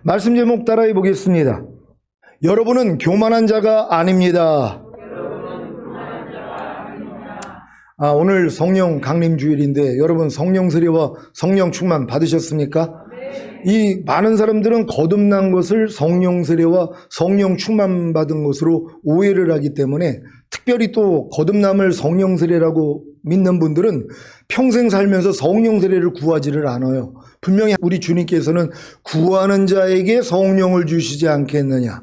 말씀 제목 따라해 보겠습니다. 여러분은 교만한 자가 아닙니다. 오늘 성령 강림 주일인데 여러분 성령 세례와 성령 충만 받으셨습니까? 이 많은 사람들은 거듭난 것을 성령 세례와 성령 충만 받은 것으로 오해를 하기 때문에, 특별히 또 거듭남을 성령 세례라고 믿는 분들은 평생 살면서 성령 세례를 구하지를 않아요. 분명히 우리 주님께서는 구하는 자에게 성령을 주시지 않겠느냐.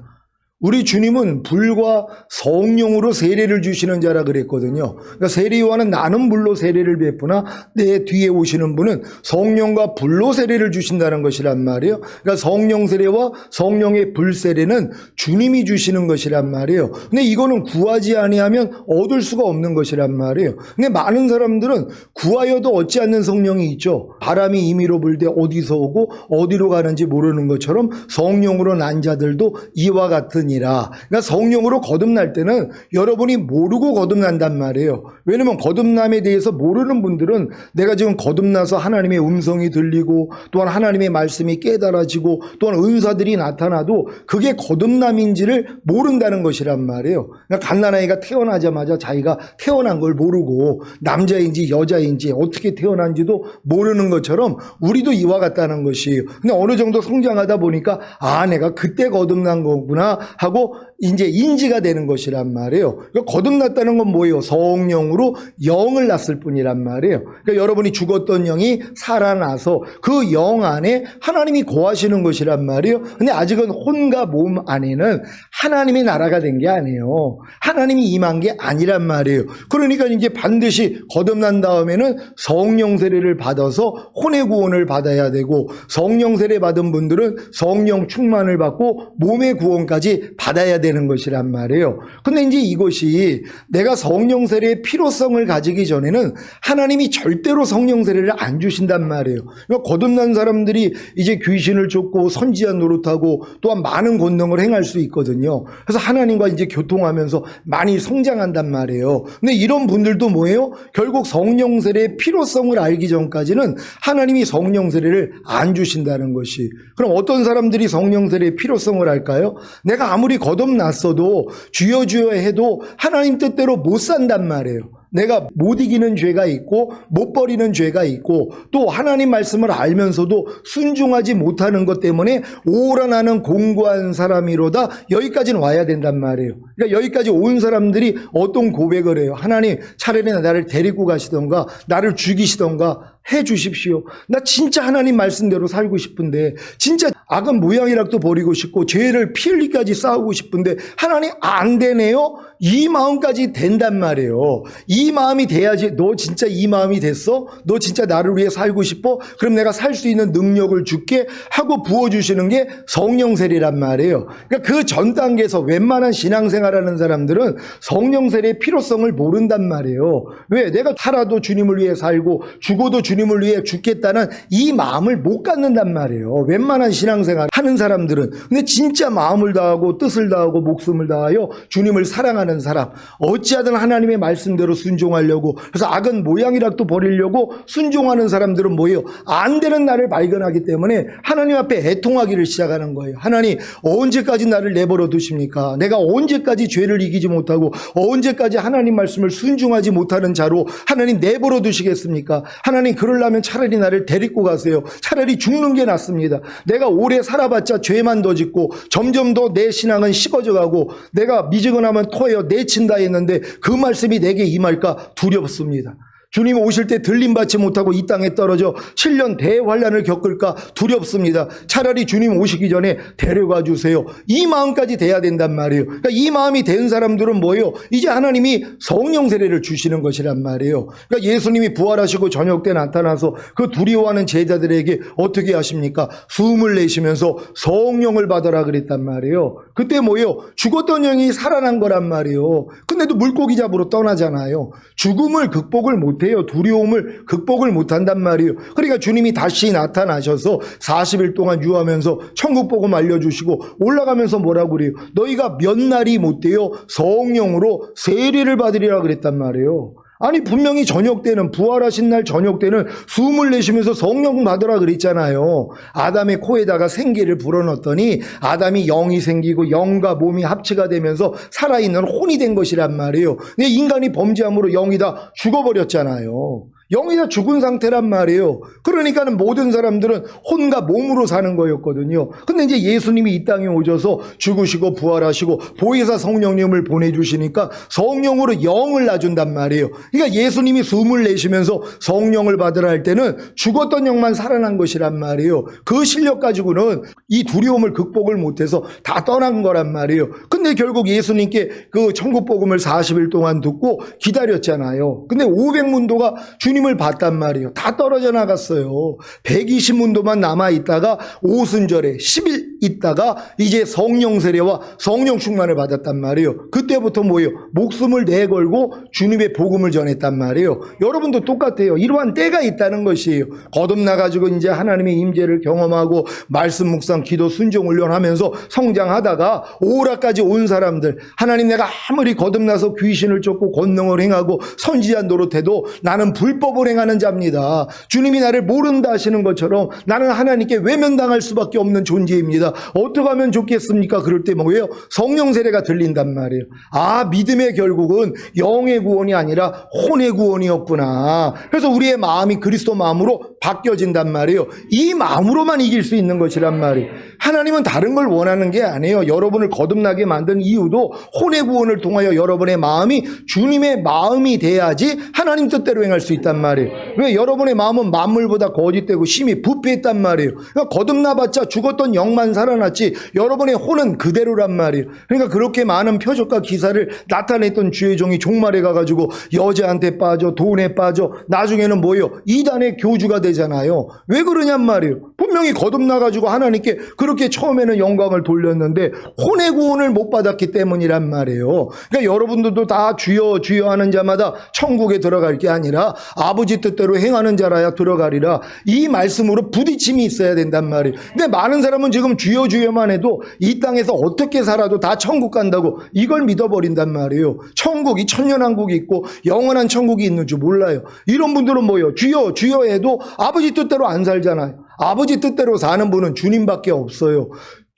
우리 주님은 불과 성령으로 세례를 주시는 자라 그랬거든요. 그러니까 세례 요한은 나는 물로 세례를 베푸나 내 뒤에 오시는 분은 성령과 불로 세례를 주신다는 것이란 말이에요. 그러니까 성령 세례와 성령의 불 세례는 주님이 주시는 것이란 말이에요. 근데 이거는 구하지 아니하면 얻을 수가 없는 것이란 말이에요. 근데 많은 사람들은 구하여도 얻지 않는 성령이 있죠. 바람이 임의로 불 때 어디서 오고 어디로 가는지 모르는 것처럼 성령으로 난 자들도 이와 같은 그러니까 성령으로 거듭날 때는 여러분이 모르고 거듭난단 말이에요. 왜냐하면 거듭남에 대해서 모르는 분들은 내가 지금 거듭나서 하나님의 음성이 들리고 또한 하나님의 말씀이 깨달아지고 또한 은사들이 나타나도 그게 거듭남인지를 모른다는 것이란 말이에요. 그러니까 갓난아이가 태어나자마자 자기가 태어난 걸 모르고 남자인지 여자인지 어떻게 태어난지도 모르는 것처럼 우리도 이와 같다는 것이에요. 근데 어느 정도 성장하다 보니까 내가 그때 거듭난 거구나 하고 이제 인지가 되는 것이란 말이에요. 그러니까 거듭났다는 건 뭐예요? 성령으로 영을 낳았을 뿐이란 말이에요. 그러니까 여러분이 죽었던 영이 살아나서 그 영 안에 하나님이 거하시는 것이란 말이에요. 근데 아직은 혼과 몸 안에는 하나님의 나라가 된 게 아니에요. 하나님이 임한 게 아니란 말이에요. 그러니까 이제 반드시 거듭난 다음에는 성령 세례를 받아서 혼의 구원을 받아야 되고, 성령 세례 받은 분들은 성령 충만을 받고 몸의 구원까지 받아야 되는 것이란 말이에요. 근데 이제 이것이 내가 성령 세례의 필요성을 가지기 전에는 하나님이 절대로 성령 세례를 안 주신단 말이에요. 그러니까 거듭난 사람들이 이제 귀신을 쫓고 선지한 노릇하고 또한 많은 권능을 행할 수 있거든요. 그래서 하나님과 이제 교통하면서 많이 성장한단 말이에요. 근데 이런 분들도 뭐예요? 결국 성령 세례의 필요성을 알기 전까지는 하나님이 성령 세례를 안 주신다는 것이. 그럼 어떤 사람들이 성령 세례의 필요성을 알까요? 내가 아무리 거듭났어도 주여 주여 해도 하나님 뜻대로 못 산단 말이에요. 내가 못 이기는 죄가 있고 못 버리는 죄가 있고 또 하나님 말씀을 알면서도 순종하지 못하는 것 때문에 오라 나는 공고한 사람이로다, 여기까지는 와야 된단 말이에요. 그러니까 여기까지 온 사람들이 어떤 고백을 해요? 하나님, 차라리 나를 데리고 가시던가 나를 죽이시던가 해 주십시오. 나 진짜 하나님 말씀대로 살고 싶은데, 진짜 악은 모양이라도 버리고 싶고 죄를 피 흘리까지 싸우고 싶은데 하나님 안 되네요? 이 마음까지 된단 말이에요. 이 마음이 돼야지. 너 진짜 이 마음이 됐어? 너 진짜 나를 위해 살고 싶어? 그럼 내가 살 수 있는 능력을 줄게 하고 부어주시는 게 성령 세례란 말이에요. 그러니까 그 전 단계에서 웬만한 신앙생활하는 사람들은 성령 세례의 필요성을 모른단 말이에요. 왜? 내가 살아도 주님을 위해 살고 죽어도 주님을 위해 죽겠다는 이 마음을 못 갖는단 말이에요. 웬만한 신앙생활 하는 사람들은. 근데 진짜 마음을 다하고 뜻을 다하고 목숨을 다하여 주님을 사랑하는 사람, 어찌하든 하나님의 말씀대로 순종하려고, 그래서 악은 모양이라도 버리려고 순종하는 사람들은 뭐예요? 안 되는 나를 발견하기 때문에 하나님 앞에 애통하기를 시작하는 거예요. 하나님, 언제까지 나를 내버려 두십니까? 내가 언제까지 죄를 이기지 못하고 언제까지 하나님 말씀을 순종하지 못하는 자로 하나님 내버려 두시겠습니까? 하나님, 그러려면 차라리 나를 데리고 가세요. 차라리 죽는 게 낫습니다. 내가 오래 살아봤자 죄만 더 짓고 점점 더 내 신앙은 식어져 가고 내가 미지근하면 토해요 내친다 했는데 그 말씀이 내게 임할까 두렵습니다. 주님 오실 때 들림받지 못하고 이 땅에 떨어져 7년 대환란을 겪을까 두렵습니다. 차라리 주님 오시기 전에 데려가 주세요. 이 마음까지 돼야 된단 말이에요. 그러니까 이 마음이 된 사람들은 뭐예요? 이제 하나님이 성령 세례를 주시는 것이란 말이에요. 그러니까 예수님이 부활하시고 저녁 때 나타나서 그 두려워하는 제자들에게 어떻게 하십니까? 숨을 내쉬면서 성령을 받아라 그랬단 말이에요. 그때 뭐예요? 죽었던 영이 살아난 거란 말이에요. 근데도 물고기 잡으러 떠나잖아요. 죽음을 극복을 못해요. 두려움을 극복을 못한단 말이에요. 그러니까 주님이 다시 나타나셔서 40일 동안 유하면서 천국 복음 알려주시고 올라가면서 뭐라고 그래요? 너희가 몇 날이 못되어 성령으로 세례를 받으리라 그랬단 말이에요. 아니 분명히 저녁 때는 부활하신 날 저녁 때는 숨을 내쉬면서 성령 받으라 그랬잖아요. 아담의 코에다가 생기를 불어넣었더니 아담이 영이 생기고 영과 몸이 합체가 되면서 살아있는 혼이 된 것이란 말이에요. 근데 인간이 범죄함으로 영이 다 죽어버렸잖아요. 영이 다 죽은 상태란 말이에요. 그러니까는 모든 사람들은 혼과 몸으로 사는 거였거든요. 근데 이제 예수님이 이 땅에 오셔서 죽으시고 부활하시고 보혜사 성령님을 보내주시니까 성령으로 영을 놔준단 말이에요. 그러니까 예수님이 숨을 내쉬면서 성령을 받으라 할 때는 죽었던 영만 살아난 것이란 말이에요. 그 실력 가지고는 이 두려움을 극복을 못해서 다 떠난 거란 말이에요. 근데 결국 예수님께 그 천국 복음을 40일 동안 듣고 기다렸잖아요. 근데 500문도가 주님을 봤단 말이에요. 다 떨어져 나갔어요. 120문도만 남아있다가 오순절에 10일 있다가 이제 성령 세례와 성령 충만을 받았단 말이에요. 그때부터 뭐예요? 목숨을 내걸고 주님의 복음을 전했단 말이에요. 여러분도 똑같아요. 이러한 때가 있다는 것이에요. 거듭나가지고 이제 하나님의 임재를 경험하고 말씀 묵상 기도 순종 훈련하면서 성장하다가 오라까지 온 사람들, 하나님 내가 아무리 거듭나서 귀신을 쫓고 권능을 행하고 선지자 노릇해도 나는 불법을 행하는 자입니다. 주님이 나를 모른다 하시는 것처럼 나는 하나님께 외면당할 수밖에 없는 존재입니다. 어떻게 하면 좋겠습니까? 그럴 때 뭐예요? 성령 세례가 들린단 말이에요. 아, 믿음의 결국은 영의 구원이 아니라 혼의 구원이었구나. 그래서 우리의 마음이 그리스도 마음으로 바뀌어진단 말이에요. 이 마음으로만 이길 수 있는 것이란 말이에요. 하나님은 다른 걸 원하는 게 아니에요. 여러분을 거듭나게 만든 이유도 혼의 구원을 통하여 여러분의 마음이 주님의 마음이 돼야지 하나님 뜻대로 행할 수 있단 말이에요. 왜? 여러분의 마음은 만물보다 거짓되고 심히 부패했단 말이에요. 그러니까 거듭나봤자 죽었던 영만 살아났지 여러분의 혼은 그대로란 말이에요. 그러니까 그렇게 많은 표적과 기사를 나타냈던 주의 종이 종말에 가가지고 여자한테 빠져 돈에 빠져 나중에는 뭐예요? 이단의 교주가 되잖아요. 왜 그러냔 말이에요. 분명히 거듭나가지고 하나님께 그렇게 처음에는 영광을 돌렸는데 혼의 구원을 못 받았기 때문이란 말이에요. 그러니까 여러분들도 다 주여 주여 하는 자마다 천국에 들어갈 게 아니라 아버지 뜻대로 행하는 자라야 들어가리라. 이 말씀으로 부딪힘이 있어야 된단 말이에요. 근데 많은 사람은 지금 주여 주여만 해도 이 땅에서 어떻게 살아도 다 천국 간다고 이걸 믿어버린단 말이에요. 천국이 천년왕국이 있고 영원한 천국이 있는 줄 몰라요. 이런 분들은 뭐예요? 주여 주여 해도 아버지 뜻대로 안 살잖아요. 아버지 뜻대로 사는 분은 주님밖에 없어요.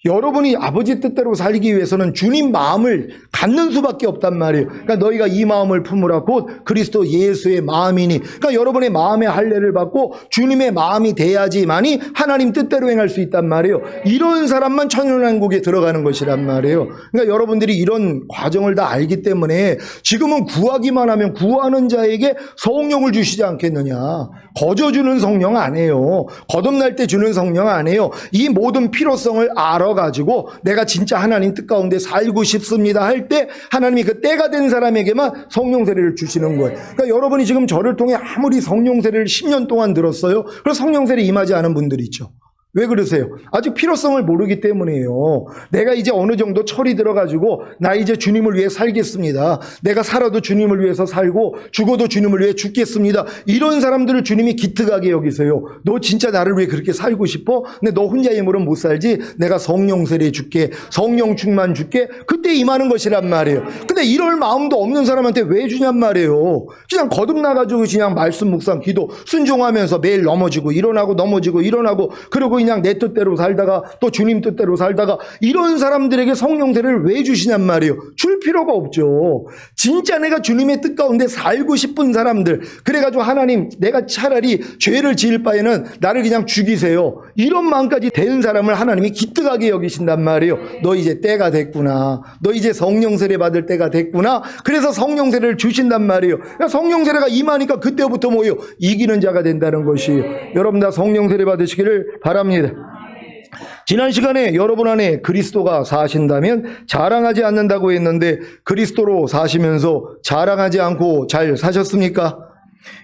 여러분이 아버지 뜻대로 살기 위해서는 주님 마음을 갖는 수밖에 없단 말이에요. 그러니까 너희가 이 마음을 품으라 곧 그리스도 예수의 마음이니. 그러니까 여러분의 마음의 할례를 받고 주님의 마음이 돼야지만이 하나님 뜻대로 행할 수 있단 말이에요. 이런 사람만 천연왕국에 들어가는 것이란 말이에요. 그러니까 여러분들이 이런 과정을 다 알기 때문에 지금은 구하기만 하면 구하는 자에게 성령을 주시지 않겠느냐. 거저 주는 성령 아니에요. 거듭날 때 주는 성령 아니에요. 이 모든 필요성을 알아가지고 내가 진짜 하나님 뜻 가운데 살고 싶습니다 할 때 하나님이 그 때가 된 사람에게만 성령 세례를 주시는 거예요. 그러니까 여러분이 지금 저를 통해 아무리 성령 세례를 10년 동안 들었어요. 그래서 성령 세례 임하지 않은 분들이 있죠. 왜 그러세요? 아직 필요성을 모르기 때문이에요. 내가 이제 어느 정도 철이 들어가지고 나 이제 주님을 위해 살겠습니다. 내가 살아도 주님을 위해서 살고 죽어도 주님을 위해 죽겠습니다. 이런 사람들을 주님이 기특하게 여기세요. 너 진짜 나를 위해 그렇게 살고 싶어? 근데 너 혼자 힘으로는 못 살지? 내가 성령 세례 줄게. 성령 충만 줄게. 그때 임하는 것이란 말이에요. 근데 이럴 마음도 없는 사람한테 왜 주냔 말이에요. 그냥 거듭나가지고 그냥 말씀 묵상 기도 순종하면서 매일 넘어지고 일어나고 넘어지고 일어나고 그러고 그냥 내 뜻대로 살다가 또 주님 뜻대로 살다가 이런 사람들에게 성령 세례를 왜 주시냔 말이에요. 줄 필요가 없죠. 진짜 내가 주님의 뜻 가운데 살고 싶은 사람들, 그래가지고 하나님 내가 차라리 죄를 지을 바에는 나를 그냥 죽이세요. 이런 마음까지 된 사람을 하나님이 기특하게 여기신단 말이에요. 너 이제 때가 됐구나. 너 이제 성령 세례 받을 때가 됐구나. 그래서 성령 세례를 주신단 말이에요. 성령 세례가 임하니까 그때부터 뭐예요? 이기는 자가 된다는 것이에요. 여러분 다 성령 세례 받으시기를 바랍니다. 지난 시간에 여러분 안에 그리스도가 사신다면 자랑하지 않는다고 했는데 그리스도로 사시면서 자랑하지 않고 잘 사셨습니까?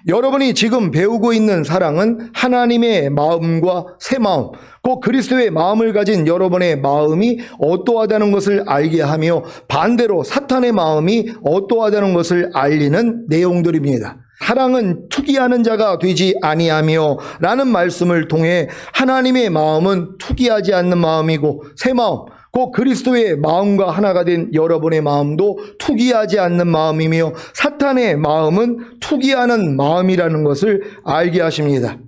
여러분이 지금 배우고 있는 사랑은 하나님의 마음과 새 마음, 곧 그리스도의 마음을 가진 여러분의 마음이 어떠하다는 것을 알게 하며 반대로 사탄의 마음이 어떠하다는 것을 알리는 내용들입니다. 사랑은 투기하는 자가 되지 아니하며 라는 말씀을 통해 하나님의 마음은 투기하지 않는 마음이고 새 마음, 곧 그리스도의 마음과 하나가 된 여러분의 마음도 투기하지 않는 마음이며 사탄의 마음은 투기하는 마음이라는 것을 알게 하십니다.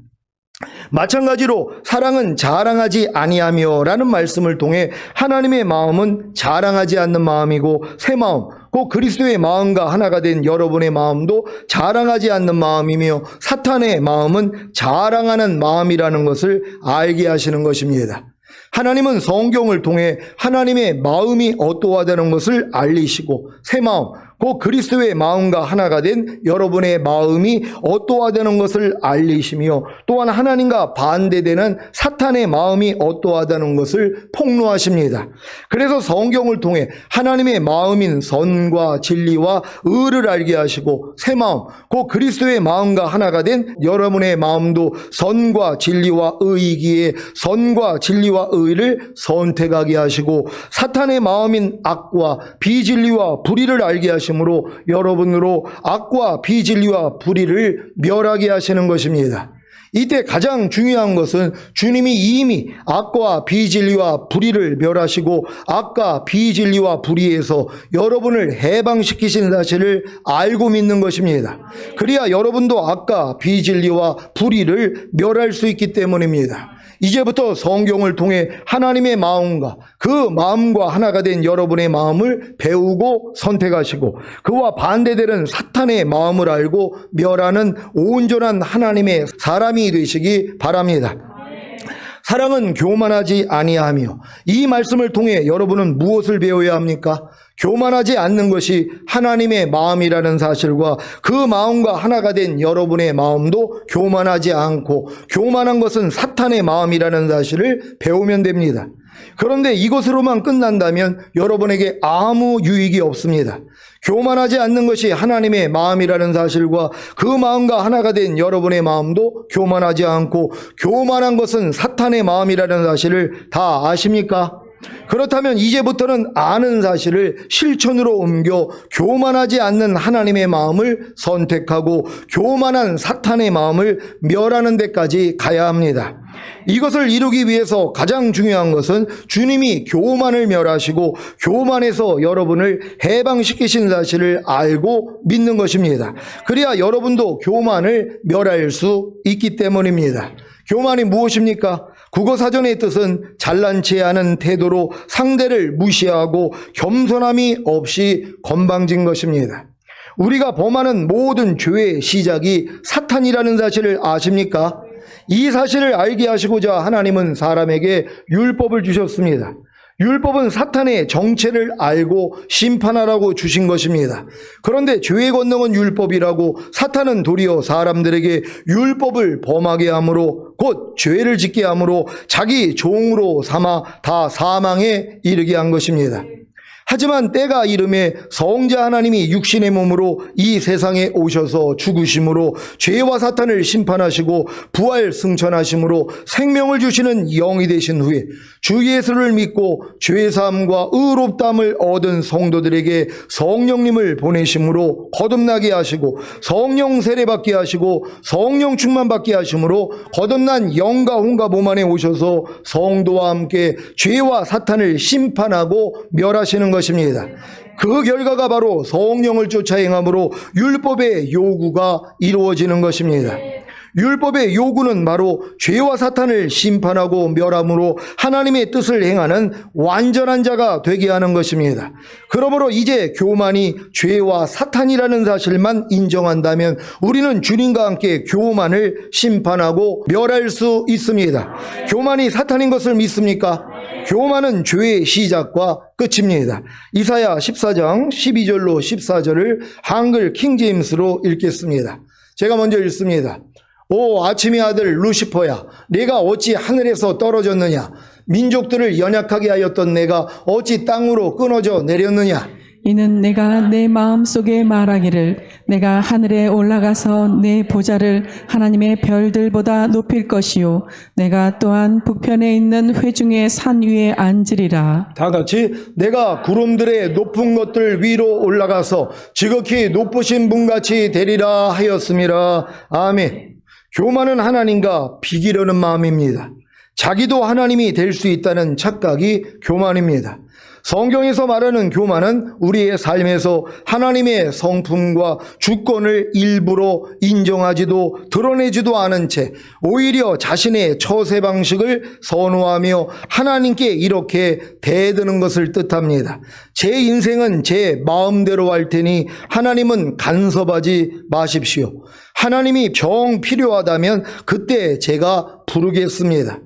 마찬가지로 사랑은 자랑하지 아니하며 라는 말씀을 통해 하나님의 마음은 자랑하지 않는 마음이고 새 마음, 곧 그리스도의 마음과 하나가 된 여러분의 마음도 자랑하지 않는 마음이며 사탄의 마음은 자랑하는 마음이라는 것을 알게 하시는 것입니다. 하나님은 성경을 통해 하나님의 마음이 어떠하다는 것을 알리시고 새 마음, 곧 그리스도의 마음과 하나가 된 여러분의 마음이 어떠하다는 것을 알리시며 또한 하나님과 반대되는 사탄의 마음이 어떠하다는 것을 폭로하십니다. 그래서 성경을 통해 하나님의 마음인 선과 진리와 의를 알게 하시고 새 마음, 곧 그리스도의 마음과 하나가 된 여러분의 마음도 선과 진리와 의이기에 선과 진리와 의를 선택하게 하시고 사탄의 마음인 악과 비진리와 불의를 알게 하시고 으로 여러분으로 악과 비진리와 불의를 멸하게 하시는 것입니다. 이때 가장 중요한 것은 주님이 이미 악과 비진리와 불의를 멸하시고 악과 비진리와 불의에서 여러분을 해방시키신 사실을 알고 믿는 것입니다. 그래야 여러분도 악과 비진리와 불의를 멸할 수 있기 때문입니다. 이제부터 성경을 통해 하나님의 마음과 그 마음과 하나가 된 여러분의 마음을 배우고 선택하시고 그와 반대되는 사탄의 마음을 알고 멸하는 온전한 하나님의 사람이 되시기 바랍니다. 사랑은 교만하지 아니하며 이 말씀을 통해 여러분은 무엇을 배워야 합니까? 교만하지 않는 것이 하나님의 마음이라는 사실과 그 마음과 하나가 된 여러분의 마음도 교만하지 않고 교만한 것은 사탄의 마음이라는 사실을 배우면 됩니다. 그런데 이것으로만 끝난다면 여러분에게 아무 유익이 없습니다. 교만하지 않는 것이 하나님의 마음이라는 사실과 그 마음과 하나가 된 여러분의 마음도 교만하지 않고 교만한 것은 사탄의 마음이라는 사실을 다 아십니까? 그렇다면 이제부터는 아는 사실을 실천으로 옮겨 교만하지 않는 하나님의 마음을 선택하고 교만한 사탄의 마음을 멸하는 데까지 가야 합니다. 이것을 이루기 위해서 가장 중요한 것은 주님이 교만을 멸하시고 교만에서 여러분을 해방시키신 사실을 알고 믿는 것입니다. 그래야 여러분도 교만을 멸할 수 있기 때문입니다. 교만이 무엇입니까? 국어사전의 뜻은 잘난 체 하는 태도로 상대를 무시하고 겸손함이 없이 건방진 것입니다. 우리가 범하는 모든 죄의 시작이 사탄이라는 사실을 아십니까? 이 사실을 알게 하시고자 하나님은 사람에게 율법을 주셨습니다. 율법은 사탄의 정체를 알고 심판하라고 주신 것입니다. 그런데 죄의 권능은 율법이라고 사탄은 도리어 사람들에게 율법을 범하게 함으로 곧 죄를 짓게 함으로 자기 종으로 삼아 다 사망에 이르게 한 것입니다. 하지만 때가 이름에 성자 하나님이 육신의 몸으로 이 세상에 오셔서 죽으심으로 죄와 사탄을 심판하시고 부활 승천하심으로 생명을 주시는 영이 되신 후에 주 예수를 믿고 죄사함과 의롭다함을 얻은 성도들에게 성령님을 보내심으로 거듭나게 하시고 성령 세례받게 하시고 성령 충만받게 하심으로 거듭난 영과 혼과 몸 안에 오셔서 성도와 함께 죄와 사탄을 심판하고 멸하시는 것입니다. 그 결과가 바로 성령을 쫓아 행함으로 율법의 요구가 이루어지는 것입니다. 율법의 요구는 바로 죄와 사탄을 심판하고 멸함으로 하나님의 뜻을 행하는 완전한 자가 되게 하는 것입니다. 그러므로 이제 교만이 죄와 사탄이라는 사실만 인정한다면 우리는 주님과 함께 교만을 심판하고 멸할 수 있습니다. 교만이 사탄인 것을 믿습니까? 교만은 죄의 시작과 끝입니다. 이사야 14장 12절로 14절을 한글 킹제임스로 읽겠습니다. 제가 먼저 읽습니다. 오 아침의 아들 루시퍼야, 내가 어찌 하늘에서 떨어졌느냐? 민족들을 연약하게 하였던 내가 어찌 땅으로 끊어져 내렸느냐? 이는 내가 내 마음속에 말하기를 내가 하늘에 올라가서 내 보좌를 하나님의 별들보다 높일 것이요 내가 또한 북편에 있는 회중의 산 위에 앉으리라. 다 같이 내가 구름들의 높은 것들 위로 올라가서 지극히 높으신 분같이 되리라 하였음이라. 아멘. 교만은 하나님과 비기려는 마음입니다. 자기도 하나님이 될 수 있다는 착각이 교만입니다. 성경에서 말하는 교만은 우리의 삶에서 하나님의 성품과 주권을 일부러 인정하지도 드러내지도 않은 채 오히려 자신의 처세 방식을 선호하며 하나님께 이렇게 대드는 것을 뜻합니다. 제 인생은 제 마음대로 할 테니 하나님은 간섭하지 마십시오. 하나님이 정 필요하다면 그때 제가 부르겠습니다.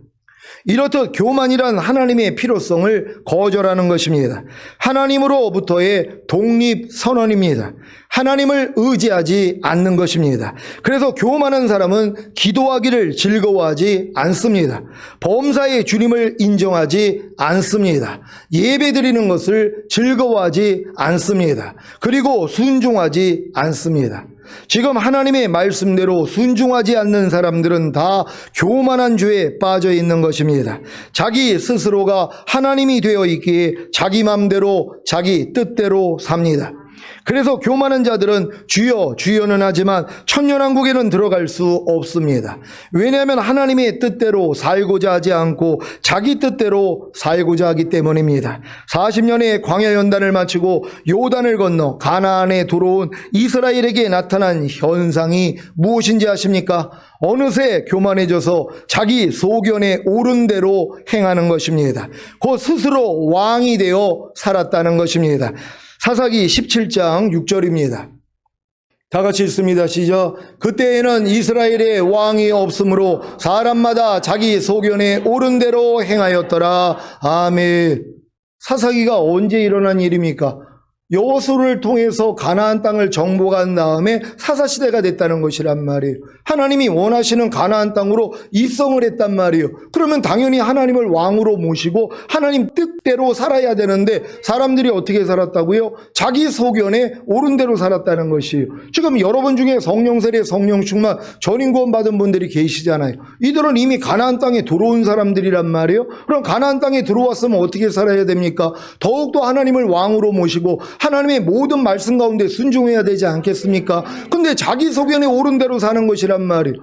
이렇듯 교만이란 하나님의 필요성을 거절하는 것입니다. 하나님으로부터의 독립선언입니다. 하나님을 의지하지 않는 것입니다. 그래서 교만한 사람은 기도하기를 즐거워하지 않습니다. 범사의 주님을 인정하지 않습니다. 예배드리는 것을 즐거워하지 않습니다. 그리고 순종하지 않습니다. 지금 하나님의 말씀대로 순종하지 않는 사람들은 다 교만한 죄에 빠져 있는 것입니다. 자기 스스로가 하나님이 되어 있기에 자기 맘대로 자기 뜻대로 삽니다. 그래서 교만한 자들은 주여 주여는 하지만 천년왕국에는 들어갈 수 없습니다. 왜냐하면 하나님의 뜻대로 살고자 하지 않고 자기 뜻대로 살고자 하기 때문입니다. 40년의 광야 연단을 마치고 요단을 건너 가나안에 들어온 이스라엘에게 나타난 현상이 무엇인지 아십니까? 어느새 교만해져서 자기 소견에 옳은 대로 행하는 것입니다. 곧 스스로 왕이 되어 살았다는 것입니다. 사사기 17장 6절입니다. 다 같이 읽습니다. 시작. 그때에는 이스라엘에 왕이 없으므로 사람마다 자기 소견에 옳은 대로 행하였더라. 아멘. 사사기가 언제 일어난 일입니까? 여호수아를 통해서 가나안 땅을 정복한 다음에 사사시대가 됐다는 것이란 말이에요. 하나님이 원하시는 가나안 땅으로 입성을 했단 말이에요. 그러면 당연히 하나님을 왕으로 모시고 하나님 뜻대로 살아야 되는데 사람들이 어떻게 살았다고요? 자기 소견에 옳은 대로 살았다는 것이에요. 지금 여러분 중에 성령 세례, 성령 충만, 전임 구원 받은 분들이 계시잖아요. 이들은 이미 가나안 땅에 들어온 사람들이란 말이에요. 그럼 가나안 땅에 들어왔으면 어떻게 살아야 됩니까? 더욱더 하나님을 왕으로 모시고 하나님의 모든 말씀 가운데 순종해야 되지 않겠습니까? 근데 자기 소견에 옳은 대로 사는 것이란 말이에요.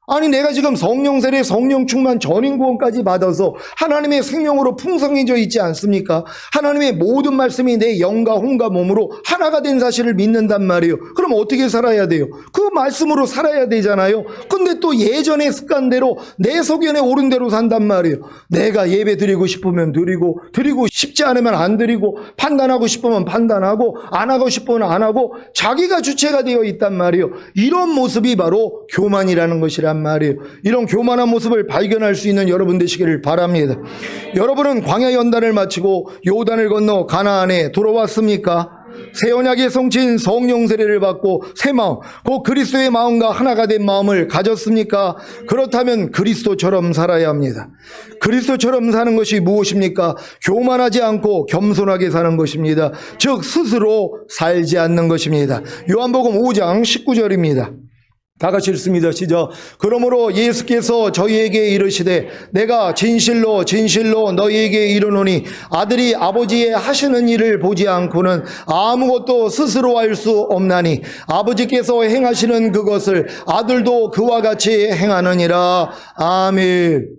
아니 내가 지금 성령 세례, 성령 충만, 전임 구원까지 받아서 하나님의 생명으로 풍성해져 있지 않습니까? 하나님의 모든 말씀이 내 영과 혼과 몸으로 하나가 된 사실을 믿는단 말이에요. 그럼 어떻게 살아야 돼요? 그 말씀으로 살아야 되잖아요. 근데 또 예전의 습관대로 내 소견에 옳은 대로 산단 말이에요. 내가 예배 드리고 싶으면 드리고 싶지 않으면 안 드리고 판단하고 싶으면 판단하고 안 하고 싶으면 안 하고 자기가 주체가 되어 있단 말이에요. 이런 모습이 바로 교만이라는 것이란 말이에요. 이런 교만한 모습을 발견할 수 있는 여러분 되시기를 바랍니다. 여러분은 광야 연단을 마치고 요단을 건너 가나안에 돌아왔습니까? 새 언약의 성취인 성령 세례를 받고 새 마음, 곧 그리스도의 마음과 하나가 된 마음을 가졌습니까? 그렇다면 그리스도처럼 살아야 합니다. 그리스도처럼 사는 것이 무엇입니까? 교만하지 않고 겸손하게 사는 것입니다. 즉 스스로 살지 않는 것입니다. 요한복음 5장 19절입니다. 다 같이 읽습니다. 시작. 그러므로 예수께서 저희에게 이르시되 내가 진실로 진실로 너희에게 이르노니 아들이 아버지의 하시는 일을 보지 않고는 아무것도 스스로 할 수 없나니 아버지께서 행하시는 그것을 아들도 그와 같이 행하느니라. 아멘.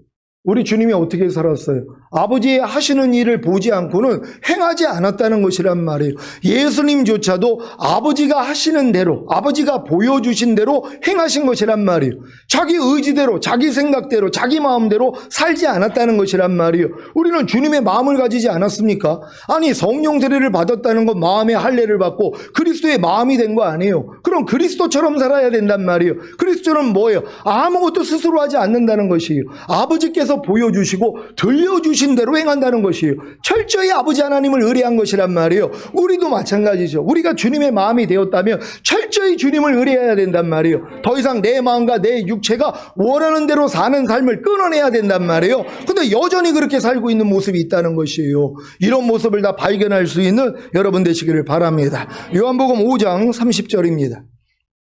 우리 주님이 어떻게 살았어요? 아버지의 하시는 일을 보지 않고는 행하지 않았다는 것이란 말이에요. 예수님조차도 아버지가 하시는 대로, 아버지가 보여주신 대로 행하신 것이란 말이에요. 자기 의지대로, 자기 생각대로, 자기 마음대로 살지 않았다는 것이란 말이에요. 우리는 주님의 마음을 가지지 않았습니까? 아니 성령 세례를 받았다는 건 마음의 할례를 받고 그리스도의 마음이 된 거 아니에요. 그럼 그리스도처럼 살아야 된단 말이에요. 그리스도는 뭐예요? 아무것도 스스로 하지 않는다는 것이에요. 아버지께서 보여주시고 들려주신 대로 행한다는 것이에요. 철저히 아버지 하나님을 의뢰한 것이란 말이에요. 우리도 마찬가지죠. 우리가 주님의 마음이 되었다면 철저히 주님을 의뢰해야 된단 말이에요. 더 이상 내 마음과 내 육체가 원하는 대로 사는 삶을 끊어내야 된단 말이에요. 근데 여전히 그렇게 살고 있는 모습이 있다는 것이에요. 이런 모습을 다 발견할 수 있는 여러분 되시기를 바랍니다. 요한복음 5장 30절입니다.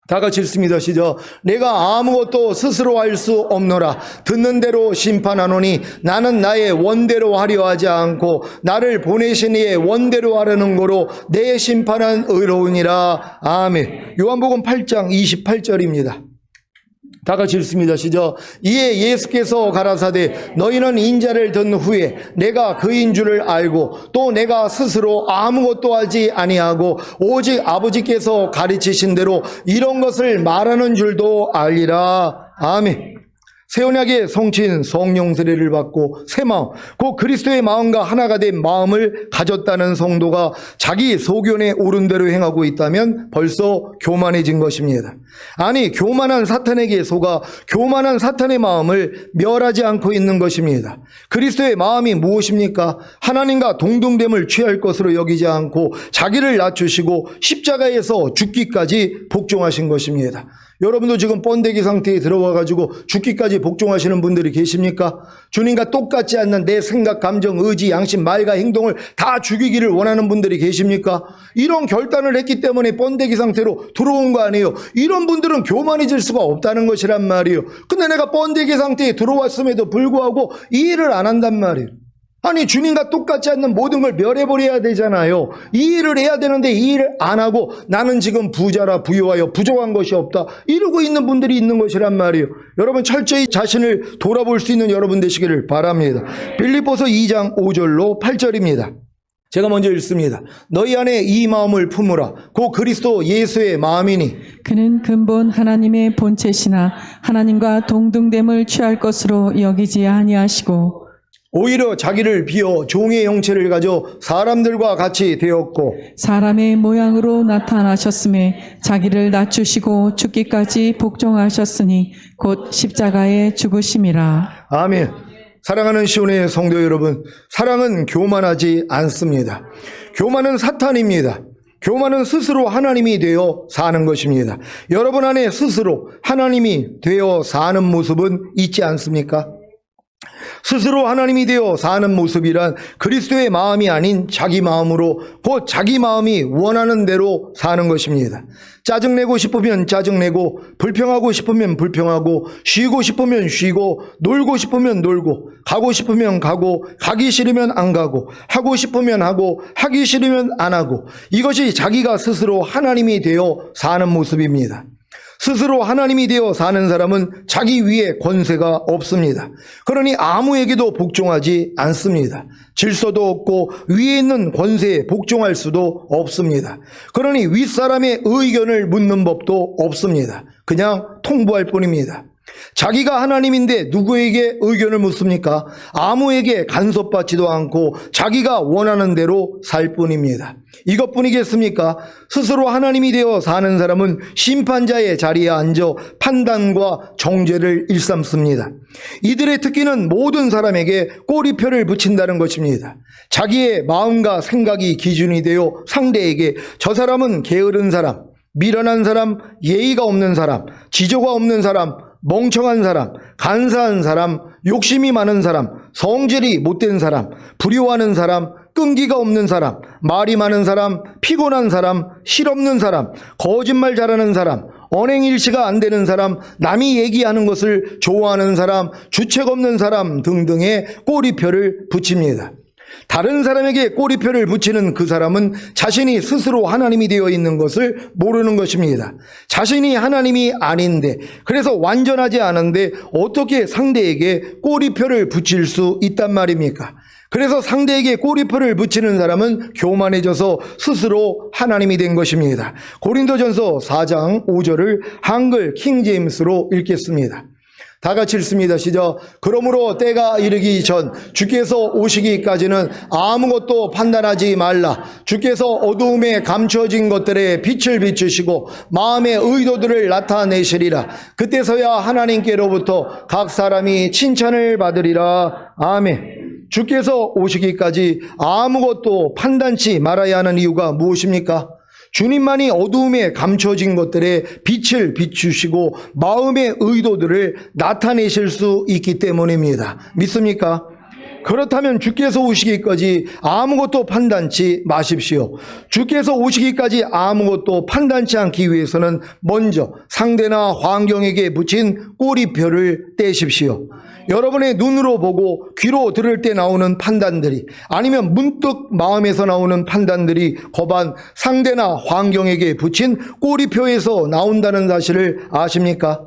다 같이 읽습니다. 시작. 내가 아무것도 스스로 할 수 없노라. 듣는 대로 심판하노니 나는 나의 원대로 하려 하지 않고 나를 보내신 이의 원대로 하려는 거로 내 심판은 의로우니라. 아멘. 요한복음 8장 28절입니다. 다 같이 읽습니다. 시작. 이에 예수께서 가라사대 너희는 인자를 든 후에 내가 그인 줄을 알고 또 내가 스스로 아무것도 하지 아니하고 오직 아버지께서 가르치신 대로 이런 것을 말하는 줄도 알리라. 아멘. 새 언약의 성취인 성령 세례를 받고 새 마음, 곧 그리스도의 마음과 하나가 된 마음을 가졌다는 성도가 자기 소견에 옳은 대로 행하고 있다면 벌써 교만해진 것입니다. 아니, 교만한 사탄에게 속아 교만한 사탄의 마음을 멸하지 않고 있는 것입니다. 그리스도의 마음이 무엇입니까? 하나님과 동등됨을 취할 것으로 여기지 않고 자기를 낮추시고 십자가에서 죽기까지 복종하신 것입니다. 여러분도 지금 번데기 상태에 들어와가지고 죽기까지 복종하시는 분들이 계십니까? 주님과 똑같지 않는 내 생각, 감정, 의지, 양심, 말과 행동을 다 죽이기를 원하는 분들이 계십니까? 이런 결단을 했기 때문에 번데기 상태로 들어온 거 아니에요. 이런 분들은 교만해질 수가 없다는 것이란 말이에요. 근데 내가 번데기 상태에 들어왔음에도 불구하고 이 일을 안 한단 말이에요. 아니, 주님과 똑같지 않는 모든 걸 멸해버려야 되잖아요. 이 일을 해야 되는데 이 일을 안 하고 나는 지금 부자라 부유하여 부족한 것이 없다 이러고 있는 분들이 있는 것이란 말이에요. 여러분 철저히 자신을 돌아볼 수 있는 여러분 되시기를 바랍니다. 빌립보서 2장 5절로 8절입니다. 제가 먼저 읽습니다. 너희 안에 이 마음을 품으라. 곧 그리스도 예수의 마음이니 그는 근본 하나님의 본체시나 하나님과 동등됨을 취할 것으로 여기지 아니하시고 오히려 자기를 비어 종의 형체를 가져 사람들과 같이 되었고 사람의 모양으로 나타나셨음에 자기를 낮추시고 죽기까지 복종하셨으니 곧 십자가에 죽으심이라. 아멘. 사랑하는 시온의 성도 여러분, 사랑은 교만하지 않습니다. 교만은 사탄입니다. 교만은 스스로 하나님이 되어 사는 것입니다. 여러분 안에 스스로 하나님이 되어 사는 모습은 있지 않습니까? 스스로 하나님이 되어 사는 모습이란 그리스도의 마음이 아닌 자기 마음으로 곧 자기 마음이 원하는 대로 사는 것입니다. 짜증내고 싶으면 짜증내고 불평하고 싶으면 불평하고 쉬고 싶으면 쉬고 놀고 싶으면 놀고 가고 싶으면 가고 가기 싫으면 안 가고 하고 싶으면 하고 하기 싫으면 안 하고 이것이 자기가 스스로 하나님이 되어 사는 모습입니다. 스스로 하나님이 되어 사는 사람은 자기 위에 권세가 없습니다. 그러니 아무에게도 복종하지 않습니다. 질서도 없고 위에 있는 권세에 복종할 수도 없습니다. 그러니 윗사람의 의견을 묻는 법도 없습니다. 그냥 통보할 뿐입니다. 자기가 하나님인데 누구에게 의견을 묻습니까? 아무에게 간섭받지도 않고 자기가 원하는 대로 살 뿐입니다. 이것뿐이겠습니까? 스스로 하나님이 되어 사는 사람은 심판자의 자리에 앉아 판단과 정죄를 일삼습니다. 이들의 특기는 모든 사람에게 꼬리표를 붙인다는 것입니다. 자기의 마음과 생각이 기준이 되어 상대에게 저 사람은 게으른 사람, 미련한 사람, 예의가 없는 사람, 지조가 없는 사람, 멍청한 사람, 간사한 사람, 욕심이 많은 사람, 성질이 못된 사람, 불효하는 사람, 끈기가 없는 사람, 말이 많은 사람, 피곤한 사람, 실없는 사람, 거짓말 잘하는 사람, 언행일치가 안 되는 사람, 남이 얘기하는 것을 좋아하는 사람, 주책 없는 사람 등등의 꼬리표를 붙입니다. 다른 사람에게 꼬리표를 붙이는 그 사람은 자신이 스스로 하나님이 되어 있는 것을 모르는 것입니다. 자신이 하나님이 아닌데, 그래서 완전하지 않은데 어떻게 상대에게 꼬리표를 붙일 수 있단 말입니까? 그래서 상대에게 꼬리표를 붙이는 사람은 교만해져서 스스로 하나님이 된 것입니다. 고린도전서 4장 5절을 한글 킹제임스로 읽겠습니다. 다 같이 읽습니다. 시작. 그러므로 때가 이르기 전 주께서 오시기까지는 아무것도 판단하지 말라. 주께서 어두움에 감춰진 것들에 빛을 비추시고 마음의 의도들을 나타내시리라. 그때서야 하나님께로부터 각 사람이 칭찬을 받으리라. 아멘. 주께서 오시기까지 아무것도 판단치 말아야 하는 이유가 무엇입니까? 주님만이 어두움에 감춰진 것들에 빛을 비추시고 마음의 의도들을 나타내실 수 있기 때문입니다. 믿습니까? 그렇다면 주께서 오시기까지 아무것도 판단치 마십시오. 주께서 오시기까지 아무것도 판단치 않기 위해서는 먼저 상대나 환경에게 붙인 꼬리표를 떼십시오. 여러분의 눈으로 보고 귀로 들을 때 나오는 판단들이 아니면 문득 마음에서 나오는 판단들이 거반 상대나 환경에게 붙인 꼬리표에서 나온다는 사실을 아십니까?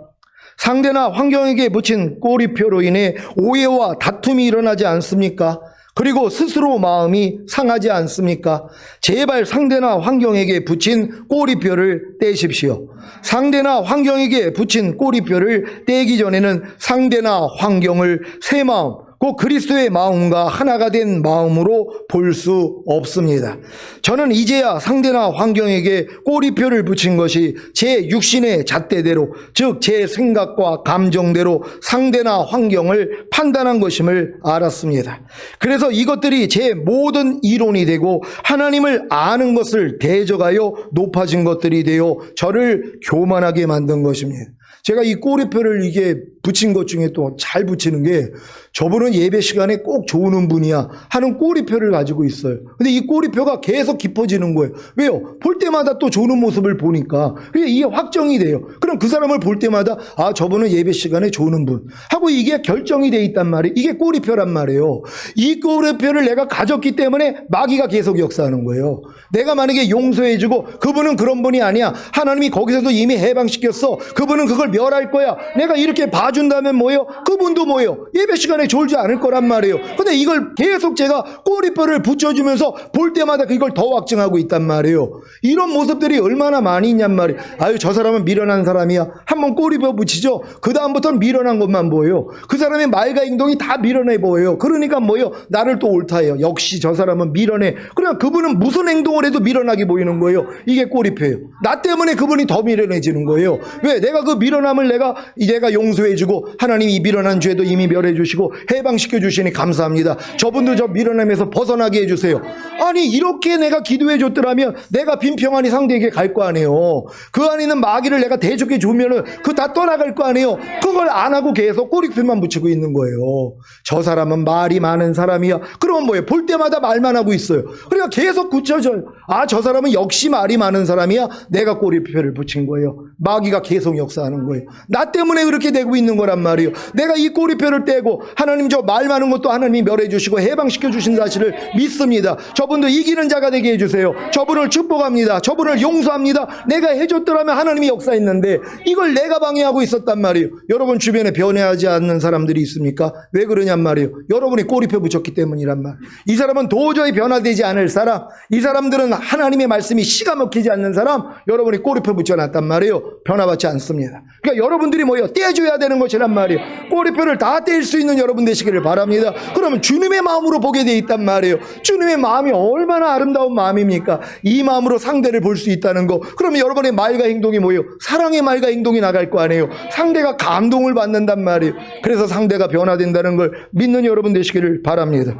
상대나 환경에게 붙인 꼬리표로 인해 오해와 다툼이 일어나지 않습니까? 그리고 스스로 마음이 상하지 않습니까? 제발 상대나 환경에게 붙인 꼬리표를 떼십시오. 상대나 환경에게 붙인 꼬리표를 떼기 전에는 상대나 환경을 새 마음, 곧 그리스도의 마음과 하나가 된 마음으로 볼 수 없습니다. 저는 이제야 상대나 환경에게 꼬리표를 붙인 것이 제 육신의 잣대대로, 즉 제 생각과 감정대로 상대나 환경을 판단한 것임을 알았습니다. 그래서 이것들이 제 모든 이론이 되고 하나님을 아는 것을 대적하여 높아진 것들이 되어 저를 교만하게 만든 것입니다. 제가 이 꼬리표를 이게 붙인 것 중에 또 잘 붙이는 게, 저분은 예배 시간에 꼭 좋은 분이야 하는 꼬리표를 가지고 있어요. 근데 이 꼬리표가 계속 깊어지는 거예요. 왜요? 볼 때마다 또 좋은 모습을 보니까 그게 이게 확정이 돼요. 그럼 그 사람을 볼 때마다 아, 저분은 예배 시간에 좋은 분 하고 이게 결정이 돼 있단 말이에요. 이게 꼬리표란 말이에요. 이 꼬리표를 내가 가졌기 때문에 마귀가 계속 역사하는 거예요. 내가 만약에 용서해주고 그분은 그런 분이 아니야, 하나님이 거기서도 이미 해방시켰어, 그분은 그걸 멸할 거야, 내가 이렇게 봐준다면 뭐예요? 그분도 뭐예요? 예배 시간에 졸지 않을 거란 말이에요. 근데 이걸 계속 제가 꼬리표를 붙여주면서 볼 때마다 이걸 더 확증하고 있단 말이에요. 이런 모습들이 얼마나 많이 있냔 말이에요. 아유, 저 사람은 미련한 사람이야. 한번 꼬리표 붙이죠. 그 다음부터는 미련한 것만 보여요. 그 사람의 말과 행동이 다 미련해 보여요. 그러니까 뭐예요? 나를 또 옳다해요. 역시 저 사람은 미련해. 그러나 그분은 무슨 행동을 해도 미련하게 보이는 거예요. 이게 꼬리표예요. 나 때문에 그분이 더 미련해지는 거예요. 왜? 내가 그 미련함을 내가 용서해주고 하나님이 이 미련한 죄도 이미 멸해주시고 해방시켜 주시니 감사합니다. 저분도 저 미련함에서 벗어나게 해주세요. 아니, 이렇게 내가 기도해 줬더라면 내가 빈평안히 상대에게 갈 거 아니에요. 그 안에 있는 마귀를 내가 대적해 주면은 그 다 떠나갈 거 아니에요. 그걸 안 하고 계속 꼬리표만 붙이고 있는 거예요. 저 사람은 말이 많은 사람이야. 그러면 뭐예요? 볼 때마다 말만 하고 있어요. 그러니까 계속 굳혀져요. 아, 저 사람은 역시 말이 많은 사람이야. 내가 꼬리표를 붙인 거예요. 마귀가 계속 역사하는 거예요. 나 때문에 그렇게 되고 있는 거란 말이에요. 내가 이 꼬리표를 떼고 하나님 저 말 많은 것도 하나님이 멸해 주시고 해방시켜 주신 사실을 믿습니다. 저분도 이기는 자가 되게 해주세요. 저분을 축복합니다. 저분을 용서합니다. 내가 해줬더라면 하나님이 역사했는데 이걸 내가 방해하고 있었단 말이에요. 여러분 주변에 변해하지 않는 사람들이 있습니까? 왜 그러냔 말이에요. 여러분이 꼬리표 붙였기 때문이란 말이에요. 이 사람은 도저히 변화되지 않을 사람, 이 사람들은 하나님의 말씀이 씨가 먹히지 않는 사람, 여러분이 꼬리표 붙여놨단 말이에요. 변화받지 않습니다. 그러니까 여러분들이 뭐예요? 떼줘야 되는 것이란 말이에요. 꼬리표를 다 뗄 수 있는 여러분 되시기를 바랍니다. 그러면 주님의 마음으로 보게 돼 있단 말이에요. 주님의 마음이 얼마나 아름다운 마음입니까? 이 마음으로 상대를 볼 수 있다는 거. 그러면 여러분의 말과 행동이 뭐예요? 사랑의 말과 행동이 나갈 거 아니에요. 상대가 감동을 받는단 말이에요. 그래서 상대가 변화된다는 걸 믿는 여러분 되시기를 바랍니다.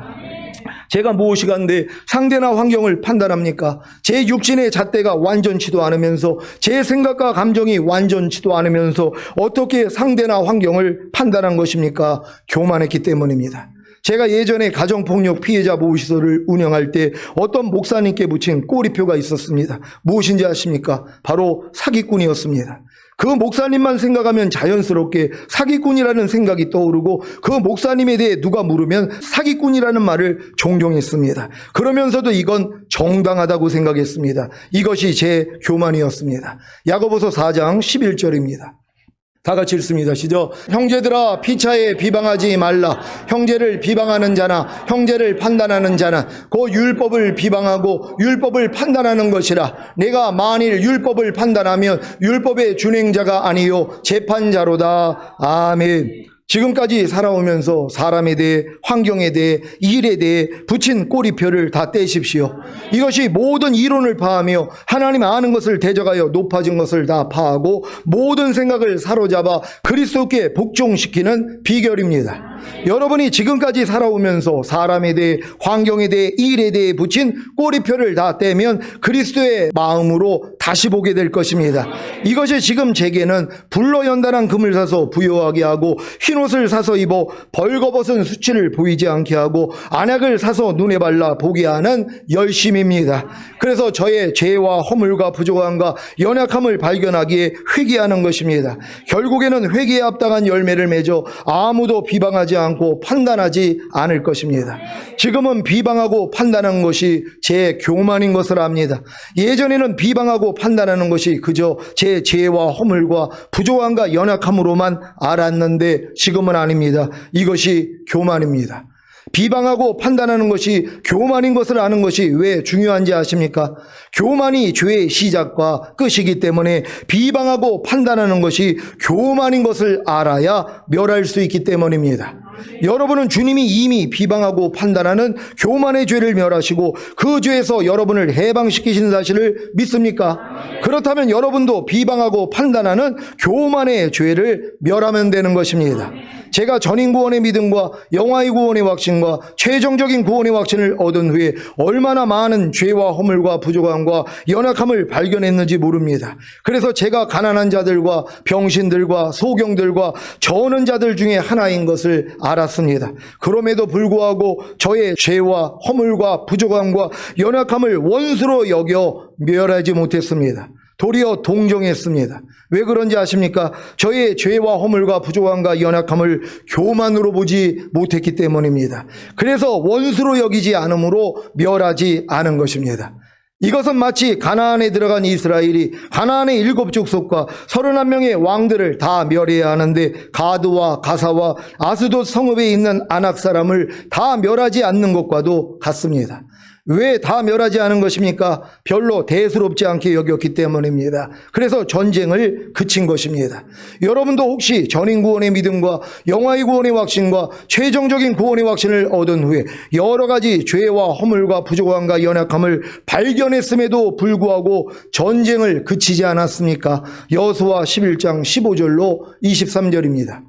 제가 무엇이간데 상대나 환경을 판단합니까? 제 육신의 잣대가 완전치도 않으면서 제 생각과 감정이 완전치도 않으면서 어떻게 상대나 환경을 판단한 것입니까? 교만했기 때문입니다. 제가 예전에 가정폭력 피해자 보호시설을 운영할 때 어떤 목사님께 붙인 꼬리표가 있었습니다. 무엇인지 아십니까? 바로 사기꾼이었습니다. 그 목사님만 생각하면 자연스럽게 사기꾼이라는 생각이 떠오르고 그 목사님에 대해 누가 물으면 사기꾼이라는 말을 종종 했습니다. 그러면서도 이건 정당하다고 생각했습니다. 이것이 제 교만이었습니다. 야고보서 4장 11절입니다. 다 같이 읽습니다. 시작. 형제들아, 피차에 비방하지 말라. 형제를 비방하는 자나 형제를 판단하는 자나 그 율법을 비방하고 율법을 판단하는 것이라. 내가 만일 율법을 판단하면 율법의 준행자가 아니요 재판자로다. 아멘. 지금까지 살아오면서 사람에 대해, 환경에 대해, 일에 대해 붙인 꼬리표를 다 떼십시오. 이것이 모든 이론을 파하며 하나님 아는 것을 대적하여 높아진 것을 다 파하고 모든 생각을 사로잡아 그리스도께 복종시키는 비결입니다. 여러분이 지금까지 살아오면서 사람에 대해, 환경에 대해, 일에 대해 붙인 꼬리표를 다 떼면 그리스도의 마음으로 다시 보게 될 것입니다. 이것이 지금 제게는 불로연단한 금을 사서 부요하게 하고 흰옷을 사서 입어 벌거벗은 수치를 보이지 않게 하고 안약을 사서 눈에 발라 보게 하는 열심입니다. 그래서 저의 죄와 허물과 부족함과 연약함을 발견하기에 회개하는 것입니다. 결국에는 회개에 합당한 열매를 맺어 아무도 비방하지 않고 판단하지 않을 것입니다. 지금은 비방하고 판단한 것이 제 교만인 것을 압니다. 예전에는 비방하고 비방하고 판단하는 것이 그저 제 죄와 허물과 부족함과 연약함으로만 알았는데 지금은 아닙니다. 이것이 교만입니다. 비방하고 판단하는 것이 교만인 것을 아는 것이 왜 중요한지 아십니까? 교만이 죄의 시작과 끝이기 때문에 비방하고 판단하는 것이 교만인 것을 알아야 멸할 수 있기 때문입니다. 여러분은 주님이 이미 비방하고 판단하는 교만의 죄를 멸하시고 그 죄에서 여러분을 해방시키신 사실을 믿습니까? 그렇다면 여러분도 비방하고 판단하는 교만의 죄를 멸하면 되는 것입니다. 제가 전인 구원의 믿음과 영화의 구원의 확신과 최종적인 구원의 확신을 얻은 후에 얼마나 많은 죄와 허물과 부족함과 연약함을 발견했는지 모릅니다. 그래서 제가 가난한 자들과 병신들과 소경들과 저는 자들 중에 하나인 것을 알았습니다. 그럼에도 불구하고 저의 죄와 허물과 부족함과 연약함을 원수로 여겨 멸하지 못했습니다. 도리어 동정했습니다. 왜 그런지 아십니까? 저의 죄와 허물과 부족함과 연약함을 교만으로 보지 못했기 때문입니다. 그래서 원수로 여기지 않으므로 멸하지 않은 것입니다. 이것은 마치 가나안에 들어간 이스라엘이 가나안의 7 족속과 31명의 왕들을 다 멸해야 하는데 가드와 가사와 아스돗 성읍에 있는 아낙 사람을 다 멸하지 않는 것과도 같습니다. 왜 다 멸하지 않은 것입니까? 별로 대수롭지 않게 여겼기 때문입니다. 그래서 전쟁을 그친 것입니다. 여러분도 혹시 전인 구원의 믿음과 영화의 구원의 확신과 최종적인 구원의 확신을 얻은 후에 여러 가지 죄와 허물과 부족함과 연약함을 발견했음에도 불구하고 전쟁을 그치지 않았습니까? 여호수아 11장 15절로 23절입니다.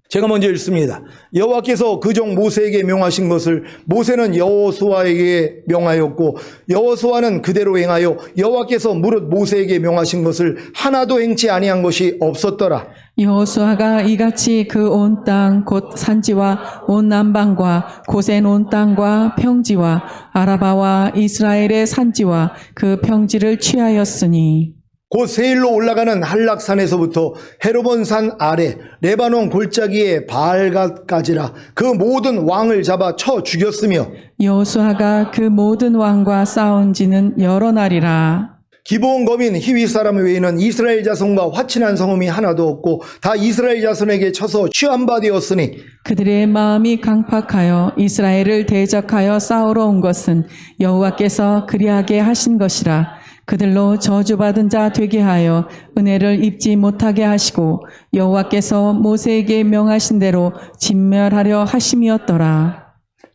제가 먼저 읽습니다. 여호와께서 그 종 모세에게 명하신 것을 모세는 여호수아에게 명하였고 여호수아는 그대로 행하여 여호와께서 무릇 모세에게 명하신 것을 하나도 행치 아니한 것이 없었더라. 여호수아가 이같이 그 온 땅 곧 산지와 온 남방과 고센 온 땅과 평지와 아라바와 이스라엘의 산지와 그 평지를 취하였으니 곧 세일로 올라가는 한락산에서부터 헤르몬산 아래 레바논 골짜기의 바알갓까지라 그 모든 왕을 잡아 쳐 죽였으며 여호수아가 그 모든 왕과 싸운 지는 여러 날이라. 기브온 거민 히위 사람 외에는 이스라엘 자손과 화친한 성음이 하나도 없고 다 이스라엘 자손에게 쳐서 취한 바 되었으니 그들의 마음이 강팍하여 이스라엘을 대적하여 싸우러 온 것은 여호와께서 그리하게 하신 것이라. 그들로 저주받은 자 되게 하여 은혜를 입지 못하게 하시고 여호와께서 모세에게 명하신 대로 진멸하려 하심이었더라.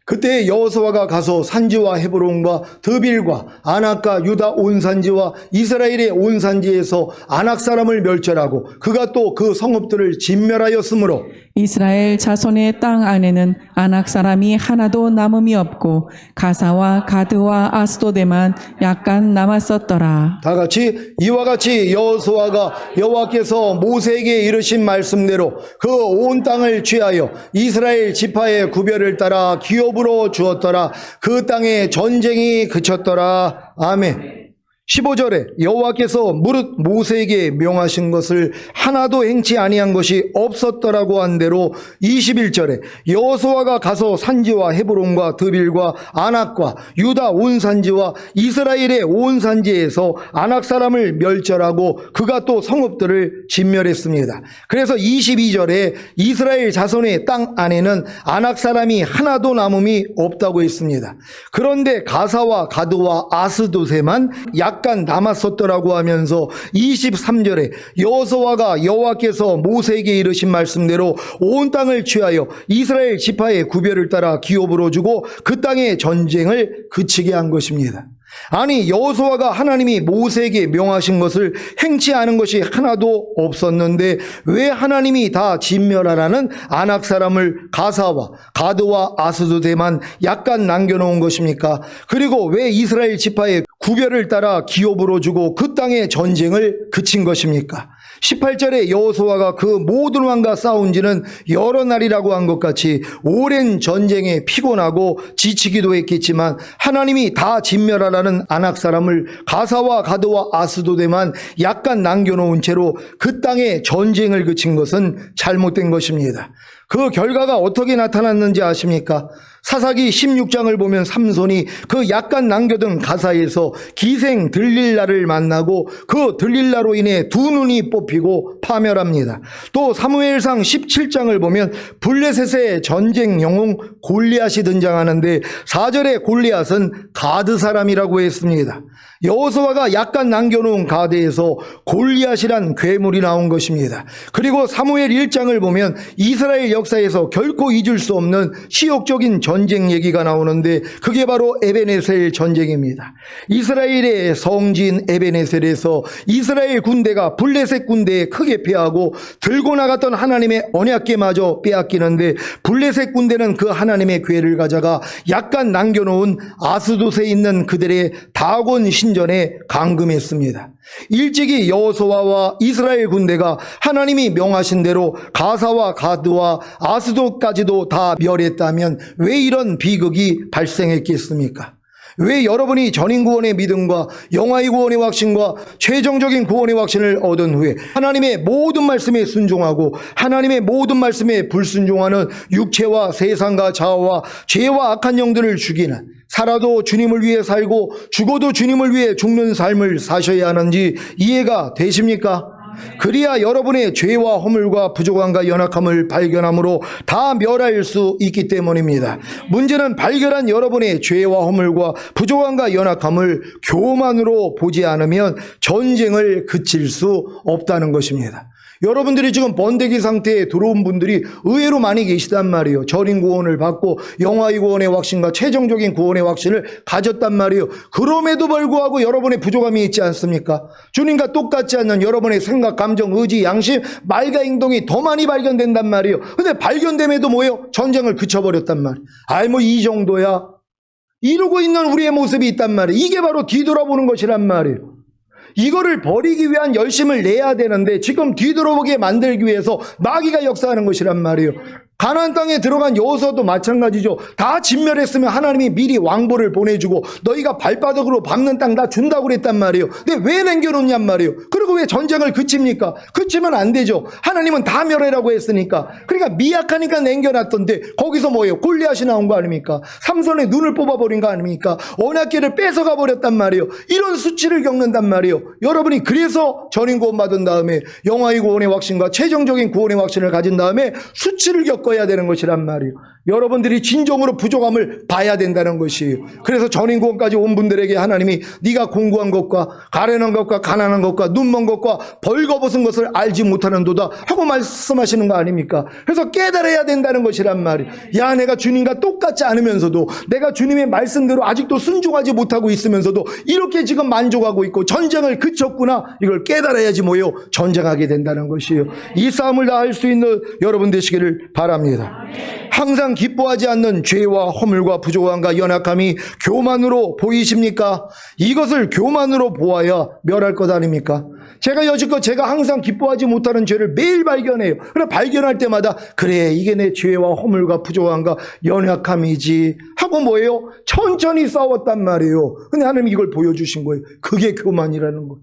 그때 여호수아가 가서 산지와 헤브론과 드빌과 아낙과 유다 온 산지와 이스라엘의 온 산지에서 아낙 사람을 멸절하고 그가 또 그 성읍들을 진멸하였으므로 이스라엘 자손의 땅 안에는 아낙 사람이 하나도 남음이 없고 가사와 가드와 아스도데만 약간 남았었더라. 다 같이 이와 같이 여호수아가 여호와께서 모세에게 이르신 말씀대로 그 온 땅을 취하여 이스라엘 지파의 구별을 따라 기업으로 주었더라. 그 땅에 전쟁이 그쳤더라. 아멘. 15절에 여호와께서 무릇 모세에게 명하신 것을 하나도 행치 아니한 것이 없었더라고 한 대로 21절에 여호수아가 가서 산지와 헤브론과 드빌과 아낙과 유다 온 산지와 이스라엘의 온 산지에서 아낙 사람을 멸절하고 그가 또 성읍들을 진멸했습니다. 그래서 22절에 이스라엘 자손의 땅 안에는 아낙 사람이 하나도 남음이 없다고 했습니다. 그런데 가사와 가드와 아스돗에만 약간 남았었더라고 하면서 23절에 여호수아가 여호와께서 모세에게 이르신 말씀대로 온 땅을 취하여 이스라엘 지파의 구별을 따라 기업으로 주고 그 땅의 전쟁을 그치게 한 것입니다. 아니 여호수아가 하나님이 모세에게 명하신 것을 행치 않은 것이 하나도 없었는데 왜 하나님이 다 진멸하라는 아낙 사람을 가사와 가드와 아스돗에만 약간 남겨놓은 것입니까? 그리고 왜 이스라엘 지파의 구별을 따라 기업으로 주고 그 땅의 전쟁을 그친 것입니까? 18절에 여호수아가 그 모든 왕과 싸운 지는 여러 날이라고 한 것 같이 오랜 전쟁에 피곤하고 지치기도 했겠지만 하나님이 다 진멸하라는 아낙 사람을 가사와 가드와 아스도데만 약간 남겨놓은 채로 그 땅에 전쟁을 그친 것은 잘못된 것입니다. 그 결과가 어떻게 나타났는지 아십니까? 사사기 16장을 보면 삼손이 그 약간 남겨둔 가사에서 기생 들릴라를 만나고 그 들릴라로 인해 두 눈이 뽑히고 파멸합니다. 또 사무엘상 17장을 보면 블레셋의 전쟁 영웅 골리앗이 등장하는데 4절에 골리앗은 가드 사람이라고 했습니다. 여호수아가 약간 남겨놓은 가드에서 골리앗이란 괴물이 나온 것입니다. 그리고 사무엘 1장을 보면 이스라엘 역사에서 결코 잊을 수 없는 시욕적인 전쟁 얘기가 나오는데 그게 바로 에베네셀 전쟁입니다. 이스라엘의 성지인 에베네셀에서 이스라엘 군대가 블레셋 군대에 크게 패하고 들고 나갔던 하나님의 언약궤마저 빼앗기는데 블레셋 군대는 그 하나님의 궤를 가져가 약간 남겨놓은 아스돗에 있는 그들의 다곤 신전에 감금했습니다. 일찍이 여호수아와 이스라엘 군대가 하나님이 명하신 대로 가사와 가드와 아스돗까지도 다 멸했다면 왜 이런 비극이 발생했겠습니까? 왜 여러분이 전인 구원의 믿음과 영화의 구원의 확신과 최종적인 구원의 확신을 얻은 후에 하나님의 모든 말씀에 순종하고 하나님의 모든 말씀에 불순종하는 육체와 세상과 자아와 죄와 악한 영들을 죽이는, 살아도 주님을 위해 살고 죽어도 주님을 위해 죽는 삶을 사셔야 하는지 이해가 되십니까? 그래야 여러분의 죄와 허물과 부족함과 연약함을 발견함으로 다 멸할 수 있기 때문입니다. 문제는 발견한 여러분의 죄와 허물과 부족함과 연약함을 교만으로 보지 않으면 전쟁을 그칠 수 없다는 것입니다. 여러분들이 지금 번데기 상태에 들어온 분들이 의외로 많이 계시단 말이에요. 전인 구원을 받고 영화의 구원의 확신과 최종적인 구원의 확신을 가졌단 말이에요. 그럼에도 불구하고 여러분의 부족함이 있지 않습니까? 주님과 똑같지 않는 여러분의 생각, 감정, 의지, 양심, 말과 행동이 더 많이 발견된단 말이에요. 근데 발견됨에도 뭐예요? 전쟁을 그쳐버렸단 말이에요. 아이 뭐 이 정도야? 이러고 있는 우리의 모습이 있단 말이에요. 이게 바로 뒤돌아보는 것이란 말이에요. 이거를 버리기 위한 열심을 내야 되는데 지금 뒤돌아보게 만들기 위해서 마귀가 역사하는 것이란 말이에요. 가나안 땅에 들어간 여호수아도 마찬가지죠. 다 진멸했으면 하나님이 미리 왕보를 보내주고 너희가 발바닥으로 밟는 땅 다 준다고 그랬단 말이에요. 근데 왜 남겨놓냔 말이에요. 그리고 왜 전쟁을 그칩니까? 그치면 안 되죠. 하나님은 다 멸해라고 했으니까. 그러니까 미약하니까 남겨놨던데 거기서 뭐예요? 골리앗이 나온 거 아닙니까? 삼손의 눈을 뽑아버린 거 아닙니까? 언약궤를 뺏어가 버렸단 말이에요. 이런 수치를 겪는단 말이에요. 여러분이 그래서 전인 구원 받은 다음에 영화의 구원의 확신과 최종적인 구원의 확신을 가진 다음에 수치를 겪어야 되는 것이란 말이에요. 여러분들이 진정으로 부족함을 봐야 된다는 것이에요. 그래서 전인 구원까지 온 분들에게 하나님이 네가 공고한 것과 가련한 것과 가난한 것과 눈먼 것과 벌거벗은 것을 알지 못하는도다 하고 말씀하시는 거 아닙니까? 그래서 깨달아야 된다는 것이란 말이에요. 야, 내가 주님과 똑같지 않으면서도 내가 주님의 말씀대로 아직도 순종하지 못하고 있으면서도 이렇게 지금 만족하고 있고 전쟁을 그쳤구나. 이걸 깨달아야지 뭐예요? 전쟁하게 된다는 것이에요. 이 싸움을 다 할 수 있는 여러분 되시기를 바랍니다. 항상 기뻐하지 않는 죄와 허물과 부족함과 연약함이 교만으로 보이십니까? 이것을 교만으로 보아야 멸할 것 아닙니까? 제가 여지껏 제가 항상 기뻐하지 못하는 죄를 매일 발견해요. 그래 발견할 때마다 그래 이게 내 죄와 허물과 부족함과 연약함이지 하고 뭐예요? 천천히 싸웠단 말이에요. 근데 하나님이 이걸 보여주신 거예요. 그게 교만이라는 거예요.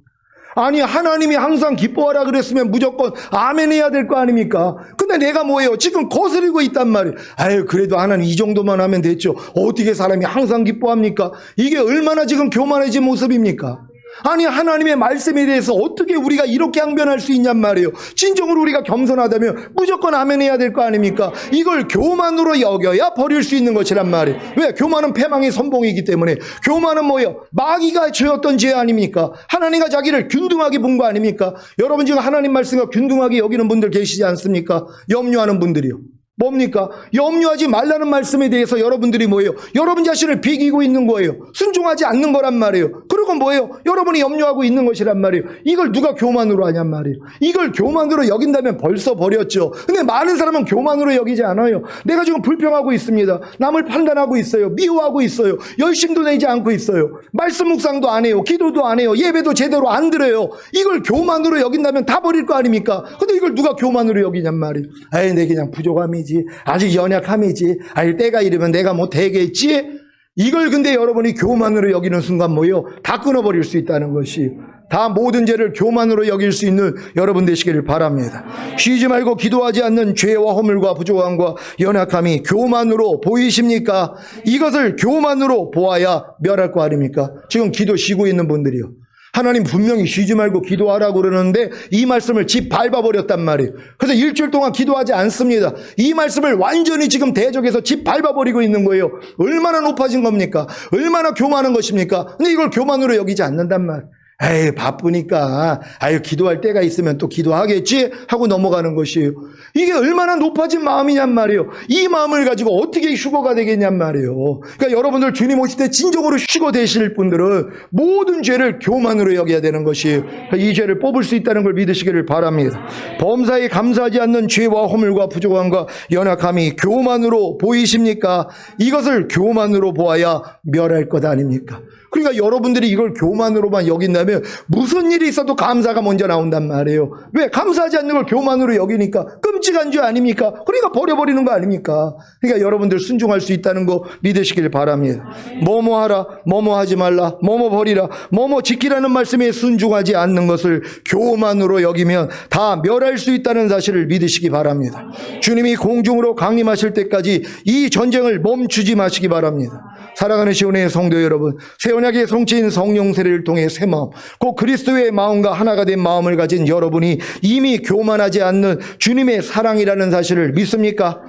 아니 하나님이 항상 기뻐하라 그랬으면 무조건 아멘 해야 될 거 아닙니까? 근데 내가 뭐예요? 지금 거스리고 있단 말이에요. 아유 그래도 하나님 이 정도만 하면 됐죠. 어떻게 사람이 항상 기뻐합니까? 이게 얼마나 지금 교만해진 모습입니까? 아니 하나님의 말씀에 대해서 어떻게 우리가 이렇게 항변할 수 있냔 말이에요. 진정으로 우리가 겸손하다면 무조건 아멘 해야 될 거 아닙니까? 이걸 교만으로 여겨야 버릴 수 있는 것이란 말이에요. 왜? 교만은 패망의 선봉이기 때문에. 교만은 뭐예요? 마귀가 지었던 죄 아닙니까? 하나님과 자기를 균등하게 본 거 아닙니까? 여러분 지금 하나님 말씀과 균등하게 여기는 분들 계시지 않습니까? 염려하는 분들이요. 뭡니까? 염려하지 말라는 말씀에 대해서 여러분들이 뭐예요? 여러분 자신을 비기고 있는 거예요. 순종하지 않는 거란 말이에요. 그리고 뭐예요? 여러분이 염려하고 있는 것이란 말이에요. 이걸 누가 교만으로 하냔 말이에요. 이걸 교만으로 여긴다면 벌써 버렸죠. 근데 많은 사람은 교만으로 여기지 않아요. 내가 지금 불평하고 있습니다. 남을 판단하고 있어요. 미워하고 있어요. 열심도 내지 않고 있어요. 말씀 묵상도 안 해요. 기도도 안 해요. 예배도 제대로 안 드려요. 이걸 교만으로 여긴다면 다 버릴 거 아닙니까? 근데 이걸 누가 교만으로 여기냔 말이에요. 에이, 내 그냥 부족함이 아직 연약함이지. 때가 이르면 내가 뭐 되겠지. 이걸 근데 여러분이 교만으로 여기는 순간 뭐예요? 다 끊어버릴 수 있다는 것이, 다 모든 죄를 교만으로 여길 수 있는 여러분 되시기를 바랍니다. 쉬지 말고 기도하지 않는 죄와 허물과 부족함과 연약함이 교만으로 보이십니까? 이것을 교만으로 보아야 멸할 거 아닙니까? 지금 기도 쉬고 있는 분들이요, 하나님 분명히 쉬지 말고 기도하라고 그러는데 이 말씀을 집 밟아버렸단 말이에요. 그래서 일주일 동안 기도하지 않습니다. 이 말씀을 완전히 지금 대적해서 집 밟아버리고 있는 거예요. 얼마나 높아진 겁니까? 얼마나 교만한 것입니까? 근데 이걸 교만으로 여기지 않는단 말이에요. 에이, 바쁘니까 기도할 때가 있으면 또 기도하겠지 하고 넘어가는 것이에요. 이게 얼마나 높아진 마음이냔 말이에요. 이 마음을 가지고 어떻게 휴거가 되겠냔 말이에요. 그러니까 여러분들 주님 오실 때 진정으로 휴거 되실 분들은 모든 죄를 교만으로 여겨야 되는 것이에요. 이 죄를 뽑을 수 있다는 걸 믿으시기를 바랍니다. 범사에 감사하지 않는 죄와 허물과 부족함과 연약함이 교만으로 보이십니까? 이것을 교만으로 보아야 멸할 것 아닙니까? 그러니까 여러분들이 이걸 교만으로만 여긴다면 무슨 일이 있어도 감사가 먼저 나온단 말이에요. 왜? 감사하지 않는 걸 교만으로 여기니까 끔찍한 죄 아닙니까? 그러니까 버려버리는 거 아닙니까? 그러니까 여러분들 순종할 수 있다는 거 믿으시길 바랍니다. 뭐뭐 하라, 뭐뭐 하지 말라, 뭐뭐 버리라, 뭐뭐 지키라는 말씀에 순종하지 않는 것을 교만으로 여기면 다 멸할 수 있다는 사실을 믿으시기 바랍니다. 주님이 공중으로 강림하실 때까지 이 전쟁을 멈추지 마시기 바랍니다. 사랑하는 시온의 성도 여러분, 새 언약의 성취인 성령 세례를 통해 새 마음, 곧 그리스도의 마음과 하나가 된 마음을 가진 여러분이 이미 교만하지 않는 주님의 사랑이라는 사실을 믿습니까?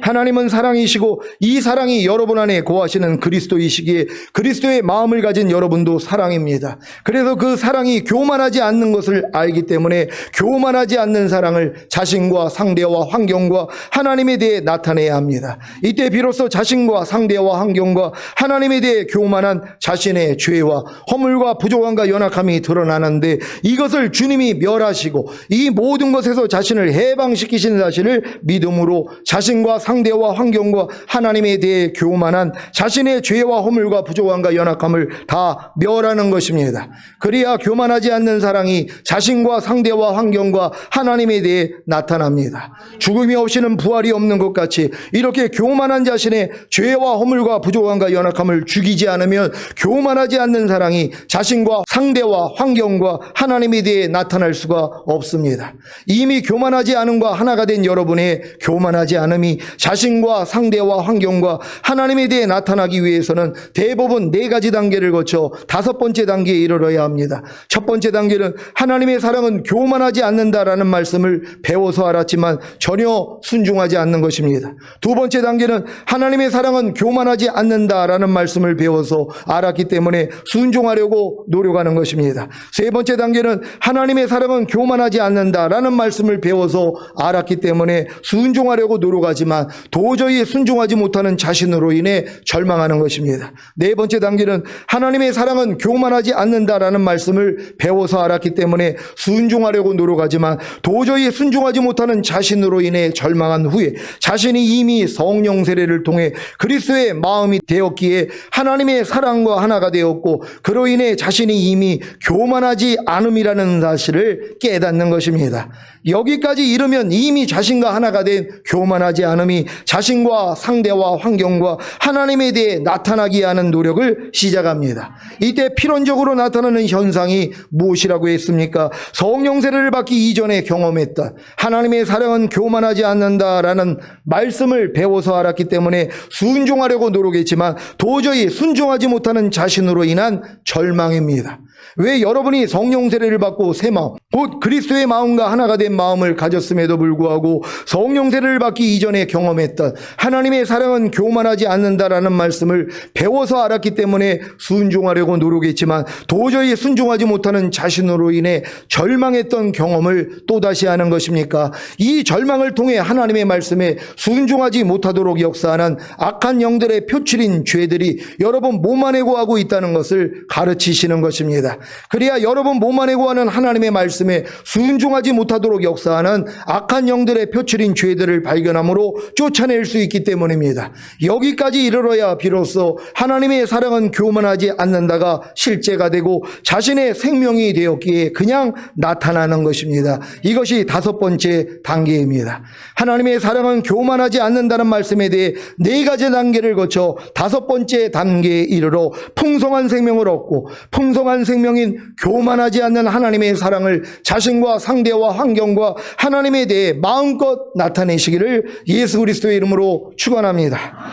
하나님은 사랑이시고 이 사랑이 여러분 안에 거하시는 그리스도이시기에 그리스도의 마음을 가진 여러분도 사랑입니다. 그래서 그 사랑이 교만하지 않는 것을 알기 때문에 교만하지 않는 사랑을 자신과 상대와 환경과 하나님에 대해 나타내야 합니다. 이때 비로소 자신과 상대와 환경과 하나님에 대해 교만한 자신의 죄와 허물과 부족함과 연약함이 드러나는데 이것을 주님이 멸하시고 이 모든 것에서 자신을 해방시키신 사실을 믿음으로 자신과 상대와 환경과 하나님에 대해 교만한 자신의 죄와 허물과 부족함과 연약함을 다 멸하는 것입니다. 그래야 교만하지 않는 사랑이 자신과 상대와 환경과 하나님에 대해 나타납니다. 죽음이 없이는 부활이 없는 것 같이 이렇게 교만한 자신의 죄와 허물과 부족함과 연약함을 죽이지 않으면 교만하지 않는 사랑이 자신과 상대와 환경과 하나님에 대해 나타날 수가 없습니다. 이미 교만하지 않음과 하나가 된 여러분의 교만하지 않음이 자신과 상대와 환경과 하나님에 대해 나타나기 위해서는 대부분 4가지 단계를 거쳐 5번째 단계에 이르러야 합니다. 첫 번째 단계는 하나님의 사랑은 교만하지 않는다라는 말씀을 배워서 알았지만 전혀 순종하지 않는 것입니다. 두 번째 단계는 하나님의 사랑은 교만하지 않는다라는 말씀을 배워서 알았기 때문에 순종하려고 노력하는 것입니다. 세 번째 단계는 하나님의 사랑은 교만하지 않는다라는 말씀을 배워서 알았기 때문에 순종하려고 노력하지만 도저히 순종하지 못하는 자신으로 인해 절망하는 것입니다. 네 번째 단계는 하나님의 사랑은 교만하지 않는다라는 말씀을 배워서 알았기 때문에 순종하려고 노력하지만 도저히 순종하지 못하는 자신으로 인해 절망한 후에 자신이 이미 성령 세례를 통해 그리스도의 마음이 되었기에 하나님의 사랑과 하나가 되었고 그로 인해 자신이 이미 교만하지 않음이라는 사실을 깨닫는 것입니다. 여기까지 이르면 이미 자신과 하나가 된 교만하지 않음이 자신과 상대와 환경과 하나님에 대해 나타나게 하는 노력을 시작합니다. 이때 필연적으로 나타나는 현상이 무엇이라고 했습니까? 성령 세례를 받기 이전에 경험했던 하나님의 사랑은 교만하지 않는다라는 말씀을 배워서 알았기 때문에 순종하려고 노력했지만 도저히 순종하지 못하는 자신으로 인한 절망입니다. 왜 여러분이 성령 세례를 받고 새 마음, 곧 그리스도의 마음과 하나가 된 마음을 가졌음에도 불구하고 성령 세례를 받기 이전에 경험했던 하나님의 사랑은 교만하지 않는다라는 말씀을 배워서 알았기 때문에 순종하려고 노력했지만 도저히 순종하지 못하는 자신으로 인해 절망했던 경험을 또다시 하는 것입니까? 이 절망을 통해 하나님의 말씀에 순종하지 못하도록 역사하는 악한 영들의 표출인 죄들이 여러분 몸 안에 거하고 있다는 것을 가르치시는 것입니다. 그래야 여러분 몸 안에 거하는 하나님의 말씀에 순종하지 못하도록 역사하는 악한 영들의 표출인 죄들을 발견함으로 쫓아낼 수 있기 때문입니다. 여기까지 이르러야 비로소 하나님의 사랑은 교만하지 않는다가 실제가 되고 자신의 생명이 되었기에 그냥 나타나는 것입니다. 이것이 5번째 단계입니다. 하나님의 사랑은 교만하지 않는다는 말씀에 대해 4가지 단계를 거쳐 5번째 단계에 이르러 풍성한 생명을 얻고 풍성한 생명인 교만하지 않는 하나님의 사랑을 자신과 상대와 환경과 하나님에 대해 마음껏 나타내시기를 예수 그리스도의 이름으로 축원합니다.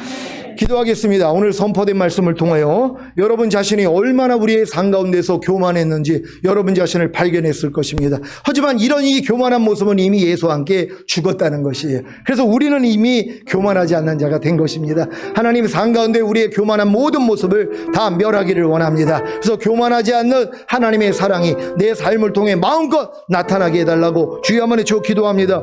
기도하겠습니다. 오늘 선포된 말씀을 통하여 여러분 자신이 얼마나 우리의 삶 가운데서 교만했는지 여러분 자신을 발견했을 것입니다. 하지만 이런 이 교만한 모습은 이미 예수와 함께 죽었다는 것이에요. 그래서 우리는 이미 교만하지 않는 자가 된 것입니다. 하나님 삶 가운데 우리의 교만한 모든 모습을 다 멸하기를 원합니다. 그래서 교만하지 않는 하나님의 사랑이 내 삶을 통해 마음껏 나타나게 해달라고 주여 한번 외쳐 기도합니다.